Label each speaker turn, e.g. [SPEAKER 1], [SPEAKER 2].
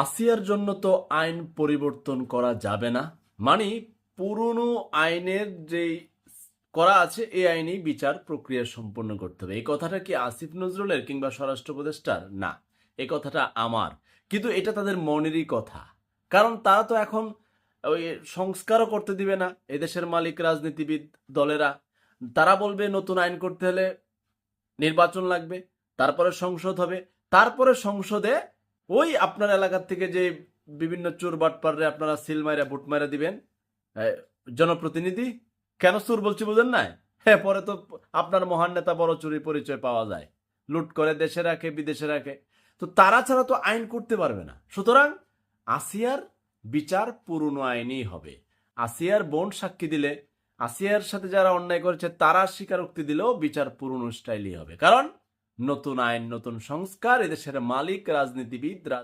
[SPEAKER 1] আসিয়ার জন্য তো আইন পরিবর্তন করা যাবে না, মানে পুরনো আইনের যেই করা আছে এই আইনেই বিচার প্রক্রিয়া সম্পন্ন করতে হবে। এই কথাটা কি আসিফ নজরুলের কিংবা স্বরাষ্ট্র উপদেষ্টার? না, এই কথাটা আমার। কিন্তু এটা তাদের মনেরই কথা, কারণ তারা তো এখন ওই সংস্কারও করতে দিবে না এদেশের মালিক রাজনীতিবিদ দলেরা। তারা বলবে নতুন আইন করতে হলে নির্বাচন লাগবে, তারপরে সংসদ হবে, তারপরে সংসদে ওই আপনার এলাকার থেকে যে বিভিন্ন চোর বাটপাররে আপনারা সিল মাইরা ভোট মাইরা দিবেন জনপ্রতিনিধি। কেন চোর বলছি বুঝেন নাই? হ্যাঁ, পরে তো আপনার মহান নেতা বড় চুরি পরিচয় পাওয়া যায়, লুট করে দেশে রাখে বিদেশে রাখে। তো তারা ছাড়া তো আইন করতে পারবে না। সুতরাং আসিয়ার বিচার পুরনো আইনেই হবে। আসিয়ার বোন সাক্ষী দিলে, আসিয়ার সাথে যারা অন্যায় করেছে তারা স্বীকারোক্তি দিলেও বিচার পুরনো স্টাইলই হবে, কারণ নতুন আইন, নতুন সংস্কার, এদেশের মালিক রাজনীতিবিদ